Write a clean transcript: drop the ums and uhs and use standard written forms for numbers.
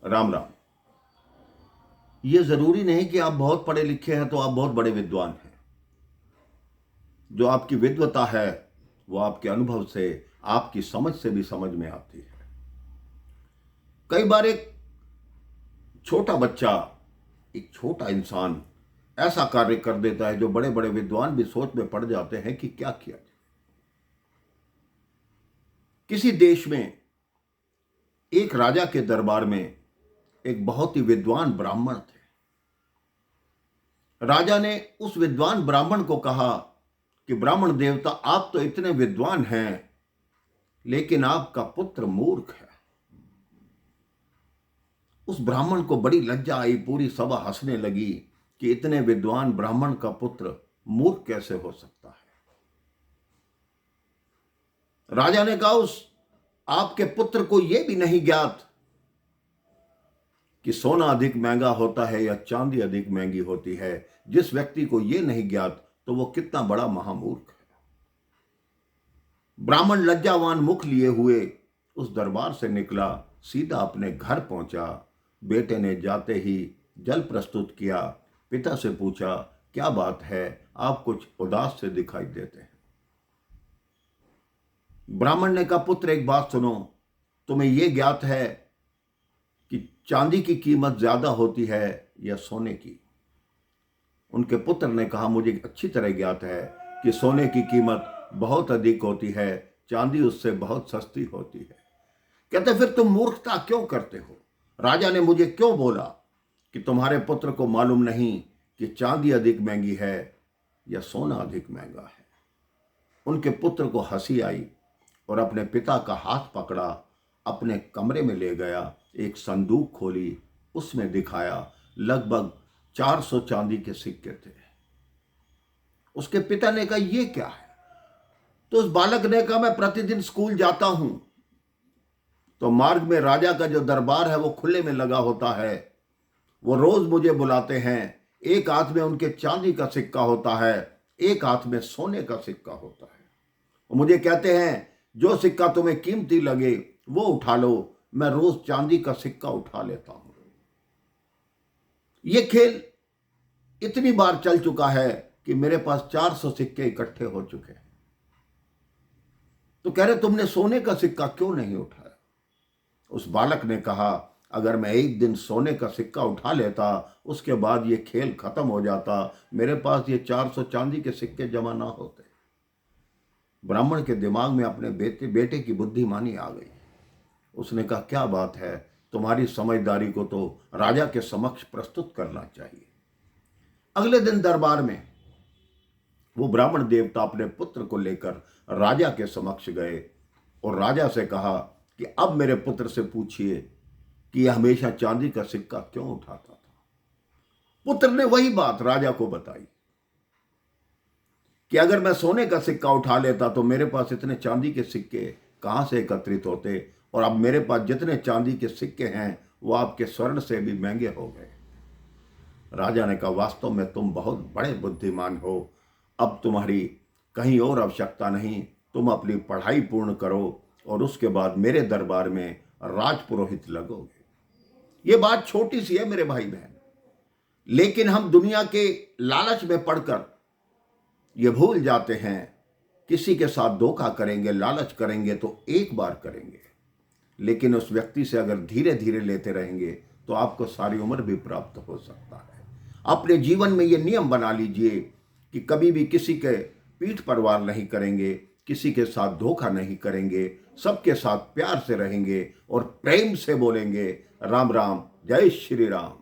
राम राम। ये जरूरी नहीं कि आप बहुत पढ़े लिखे हैं तो आप बहुत बड़े विद्वान हैं। जो आपकी विद्वता है वो आपके अनुभव से, आपकी समझ से भी समझ में आती है। कई बार एक छोटा बच्चा, एक छोटा इंसान ऐसा कार्य कर देता है जो बड़े बड़े विद्वान भी सोच में पड़ जाते हैं कि क्या किया जाए। किसी देश में एक राजा के दरबार में एक बहुत ही विद्वान ब्राह्मण थे। राजा ने उस विद्वान ब्राह्मण को कहा कि ब्राह्मण देवता, आप तो इतने विद्वान हैं लेकिन आपका पुत्र मूर्ख है। उस ब्राह्मण को बड़ी लज्जा आई, पूरी सभा हंसने लगी कि इतने विद्वान ब्राह्मण का पुत्र मूर्ख कैसे हो सकता है। राजा ने कहा, उस आपके पुत्र को यह भी नहीं ज्ञात कि सोना अधिक महंगा होता है या चांदी अधिक महंगी होती है। जिस व्यक्ति को यह नहीं ज्ञात तो वो कितना बड़ा महामूर्ख है। ब्राह्मण लज्जावान मुख लिए हुए उस दरबार से निकला, सीधा अपने घर पहुंचा। बेटे ने जाते ही जल प्रस्तुत किया। पिता से पूछा, क्या बात है, आप कुछ उदास से दिखाई देते हैं। ब्राह्मण ने कहा, पुत्र एक बात सुनो, तुम्हें यह ज्ञात है कि चांदी की कीमत ज्यादा होती है या सोने की। उनके पुत्र ने कहा, मुझे अच्छी तरह ज्ञात है कि सोने की कीमत बहुत अधिक होती है, चांदी उससे बहुत सस्ती होती है। कहते, फिर तुम मूर्खता क्यों करते हो। राजा ने मुझे क्यों बोला कि तुम्हारे पुत्र को मालूम नहीं कि चांदी अधिक महंगी है या सोना अधिक महंगा है। उनके पुत्र को हंसी आई और अपने पिता का हाथ पकड़ा, अपने कमरे में ले गया। एक संदूक खोली, उसमें दिखाया लगभग 400 चांदी के सिक्के थे। उसके पिता ने कहा, यह क्या है। तो उस बालक ने कहा, मैं प्रतिदिन स्कूल जाता हूं तो मार्ग में राजा का जो दरबार है वो खुले में लगा होता है। वो रोज मुझे बुलाते हैं। एक हाथ में उनके चांदी का सिक्का होता है, एक हाथ में सोने का सिक्का होता है। वो मुझे कहते हैं, जो सिक्का तुम्हें कीमती लगे वो उठा लो। मैं रोज चांदी का सिक्का उठा लेता हूं। यह खेल इतनी बार चल चुका है कि मेरे पास 400 सिक्के इकट्ठे हो चुके हैं। तो कह रहे, तुमने सोने का सिक्का क्यों नहीं उठाया। उस बालक ने कहा, अगर मैं एक दिन सोने का सिक्का उठा लेता, उसके बाद ये खेल खत्म हो जाता, मेरे पास ये 400 चांदी के सिक्के जमा ना होते। ब्राह्मण के दिमाग में अपने बेटे की बुद्धिमानी आ गई। उसने कहा, क्या बात है, तुम्हारी समझदारी को तो राजा के समक्ष प्रस्तुत करना चाहिए। अगले दिन दरबार में वो ब्राह्मण देवता अपने पुत्र को लेकर राजा के समक्ष गए और राजा से कहा कि अब मेरे पुत्र से पूछिए कि यह हमेशा चांदी का सिक्का क्यों उठाता था। पुत्र ने वही बात राजा को बताई कि अगर मैं सोने का सिक्का उठा लेता तो मेरे पास इतने चांदी के सिक्के कहां से एकत्रित होते, और अब मेरे पास जितने चांदी के सिक्के हैं वो आपके स्वर्ण से भी महंगे हो गए। राजा ने कहा, वास्तव में तुम बहुत बड़े बुद्धिमान हो। अब तुम्हारी कहीं और आवश्यकता नहीं, तुम अपनी पढ़ाई पूर्ण करो और उसके बाद मेरे दरबार में राजपुरोहित लगोगे। ये बात छोटी सी है मेरे भाई बहन, लेकिन हम दुनिया के लालच में पड़कर ये भूल जाते हैं, किसी के साथ धोखा करेंगे, लालच करेंगे तो एक बार करेंगे, लेकिन उस व्यक्ति से अगर धीरे धीरे लेते रहेंगे तो आपको सारी उम्र भी प्राप्त हो सकता है। अपने जीवन में ये नियम बना लीजिए कि कभी भी किसी के पीठ पर वार नहीं करेंगे, किसी के साथ धोखा नहीं करेंगे, सबके साथ प्यार से रहेंगे और प्रेम से बोलेंगे, राम राम, जय श्री राम।